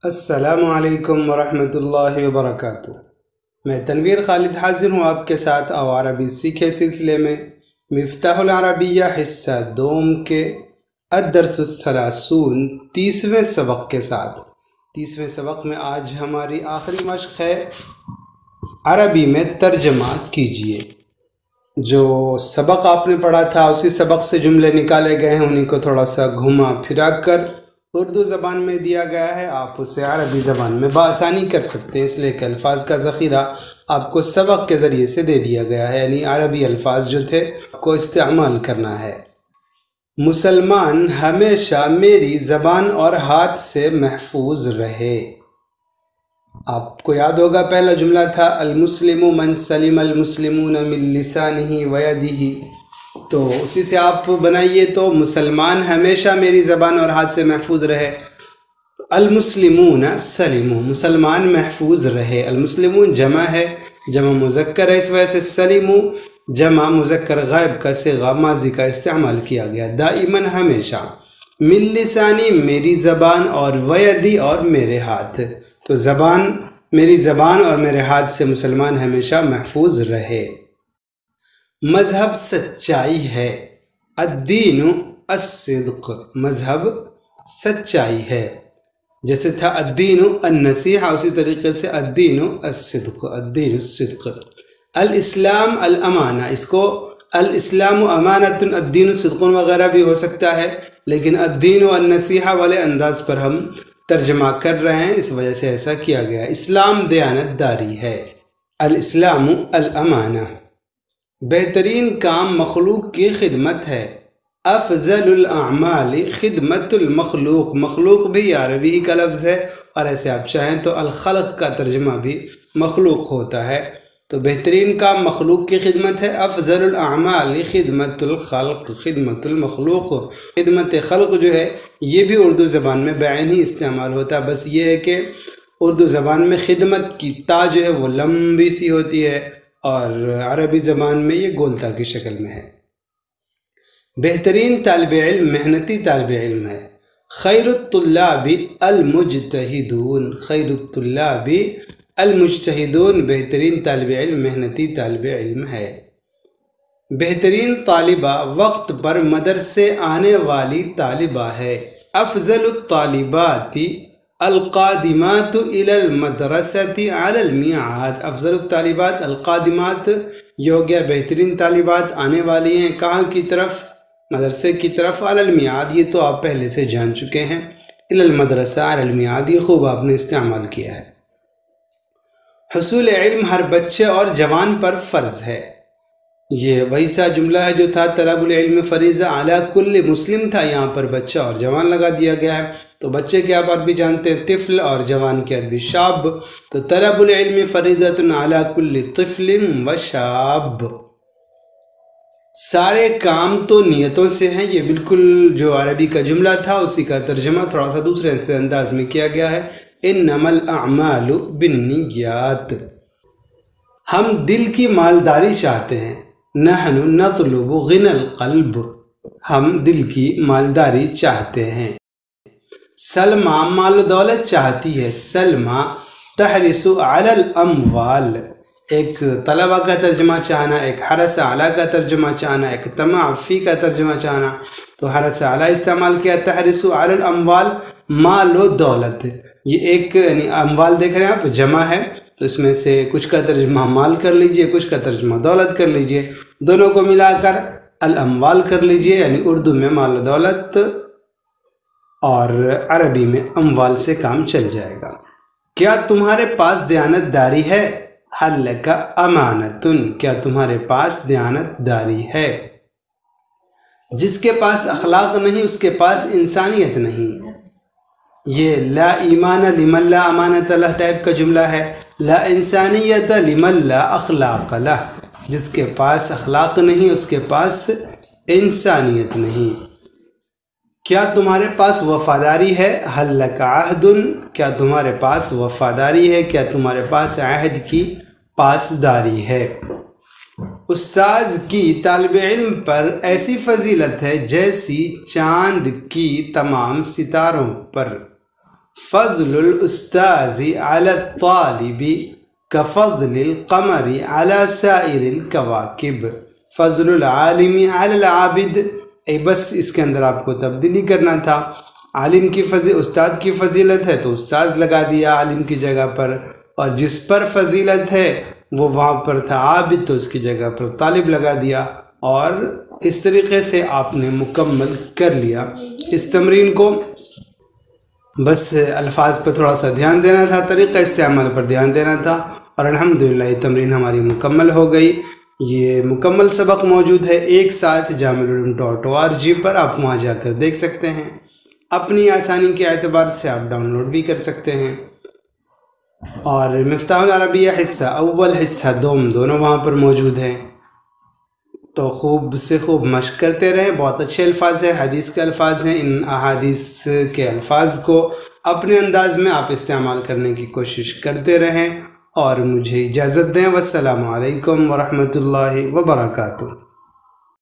السلام علیکم ورحمۃ اللہ وبرکاتہ۔ میں تنویر خالد حاضر ہوں آپ کے ساتھ عربی سیکھے سلسلے میں مفتاح العربیہ حصہ دوم کے الدرس الثلاثون 30ویں سبق کے ساتھ۔ 30ویں سبق میں آج ہماری آخری مشق ہے عربی میں ترجمہ کیجئے۔ جو سبق آپ نے پڑھا تھا اسی سبق سے جملے نکالے گئے ہیں، انہیں کو تھوڑا سا گھما پھرا کر اردو زبان میں دیا گیا ہے، آپ اسے عربی زبان میں بآسانی کر سکتے ہیں، اس لیے کہ الفاظ کا ذخیرہ آپ کو سبق کے ذریعے سے دے دیا گیا ہے، یعنی عربی الفاظ جو تھے آپ کو استعمال کرنا ہے۔ مسلمان ہمیشہ میری زبان اور ہاتھ سے محفوظ رہے۔ آپ کو یاد ہوگا پہلا جملہ تھا المسلم من سلم المسلمون من لسانہ ویدہ، تو اسی سے آپ بنائیے تو مسلمان ہمیشہ میری زبان اور ہاتھ سے محفوظ رہے۔ المسلمون سلموا، مسلمان محفوظ رہے۔ المسلمون جمع ہے، جمع مذکر ہے، اس وجہ سے سلموا جمع مذکر غائب کا صیغہ ماضی کا استعمال کیا گیا، دائماً ہمیشہ۔ من لسانی میری زبان، اور ویدی اور میرے ہاتھ، تو زبان میری زبان اور میرے ہاتھ سے مسلمان ہمیشہ محفوظ رہے۔ مذہب سچائی ہے، الدین الصدق، مذہب سچائی ہے۔ جیسے تھا الدین النصیحہ، اسی طریقے سے الدین الصدق، الدین الصدق۔ الاسلام الامانہ، اس کو الاسلام امانۃ الدین صدق وغیرہ بھی ہو سکتا ہے، لیکن الدین النصیحہ والے انداز پر ہم ترجمہ کر رہے ہیں، اس وجہ سے ایسا کیا گیا۔ اسلام دیانت داری ہے، الاسلام الامانہ۔ بہترین کام مخلوق کی خدمت ہے، افضل الاعمال خدمت المخلوق، مخلوق بھی عربی ہی کا لفظ ہے، اور ایسے آپ چاہیں تو الخلق کا ترجمہ بھی مخلوق ہوتا ہے، تو بہترین کام مخلوق کی خدمت ہے۔ افضل الاعمال خدمت الخلق، خدمت المخلوق، خدمت خلق جو ہے یہ بھی اردو زبان میں بعین ہی استعمال ہوتا ہے، بس یہ ہے کہ اردو زبان میں خدمت کی تا جو ہے وہ لمبی سی ہوتی ہے، اور عربی زبان میں یہ گولتا کی شکل میں ہے۔ بہترین طالب علم محنتی طالب علم ہے، خیر الطلاب المجتہدون، خیر الطلاب المجتہدون، بہترین طالب علم محنتی طالب علم ہے۔ بہترین طالبہ وقت پر مدرسے آنے والی طالبہ ہے، افضل الطالبات القادمات الى المدرسة على الميعاد، افضل الطالبات القادمات یہ ہو گیا بہترین طالبات آنے والی ہیں کہاں کی طرف؟ مدرسے کی طرف، على الميعاد یہ تو آپ پہلے سے جان چکے ہیں، الى المدرسة على الميعاد یہ خوب آپ نے استعمال کیا ہے۔ حصول علم ہر بچے اور جوان پر فرض ہے، یہ وہی سا جملہ ہے جو تھا طلب العلم فریضہ علی کل مسلم تھا، یہاں پر بچہ اور جوان لگا دیا گیا ہے، تو بچے کے آپ عربی جانتے ہیں طفل، اور جوان کے عربی شاب، تو طلب العلم فریضۃ علی کل طفل و شاب۔ سارے کام تو نیتوں سے ہیں، یہ بالکل جو عربی کا جملہ تھا اسی کا ترجمہ تھوڑا سا دوسرے انداز میں کیا گیا ہے، انما الاعمال بالنیات۔ ہم دل کی مالداری چاہتے ہیں، نحن نطلب غنى القلب، ہم دل کی مالداری چاہتے ہیں۔ سلمہ مال و دولت چاہتی ہے، سلمہ تحرس علی الاموال، ایک طلبہ کا ترجمہ چاہنا، ایک حرس علی کا ترجمہ چاہنا، ایک طمع فی کا ترجمہ چاہنا، تو حرس علی استعمال کیا، تحرس علی الاموال مال و دولت، یہ ایک یعنی اموال دیکھ رہے ہیں آپ جمع ہے، تو اس میں سے کچھ کا ترجمہ مال کر لیجئے، کچھ کا ترجمہ دولت کر لیجئے، دونوں کو ملا کر الاموال کر لیجئے، یعنی اردو میں مال و دولت اور عربی میں اموال سے کام چل جائے گا۔ کیا تمہارے پاس دیانت داری ہے، حل لک امانتن، کیا تمہارے پاس دیانت داری ہے۔ جس کے پاس اخلاق نہیں اس کے پاس انسانیت نہیں، یہ لا ایمان لمن لا امانت لہ ٹائپ کا جملہ ہے، لا انسانیت لمن لا اخلاق لہ، جس کے پاس اخلاق نہیں اس کے پاس انسانیت نہیں۔ کیا تمہارے پاس وفاداری ہے، حل لک عہد، کیا تمہارے پاس وفاداری ہے، کیا تمہارے پاس عہد کی پاسداری ہے۔ استاذ کی طالب علم پر ایسی فضیلت ہے جیسی چاند کی تمام ستاروں پر، فضل الاستاذ علی الطالب کفضل القمر علی سائر الکواکب، فضل العالم علی العابد۔ بس اس کے اندر آپ کو تبدیلی کرنا تھا، عالم کی استاد کی فضیلت ہے تو استاذ لگا دیا عالم کی جگہ پر، اور جس پر فضیلت ہے وہ وہاں پر تھا عابد تو اس کی جگہ پر طالب لگا دیا، اور اس طریقے سے آپ نے مکمل کر لیا۔ اس تمرین کو بس الفاظ پر تھوڑا سا دھیان دینا تھا، طریقہ استعمال پر دھیان دینا تھا، اور الحمدللہ یہ تمرین ہماری مکمل ہو گئی۔ یہ مکمل سبق موجود ہے ایک ساتھ jamilulum.org پر، آپ وہاں جا کر دیکھ سکتے ہیں، اپنی آسانی کے اعتبار سے آپ ڈاؤن لوڈ بھی کر سکتے ہیں۔ اور مفتاح العربیہ حصہ اول حصہ دوم دونوں وہاں پر موجود ہیں، تو خوب سے خوب مشق کرتے رہیں۔ بہت اچھے الفاظ ہیں، حدیث کے الفاظ ہیں، ان احادیث کے الفاظ کو اپنے انداز میں آپ استعمال کرنے کی کوشش کرتے رہیں، اور مجھے اجازت دیں۔ والسلام علیکم ورحمۃ اللہ وبرکاتہ۔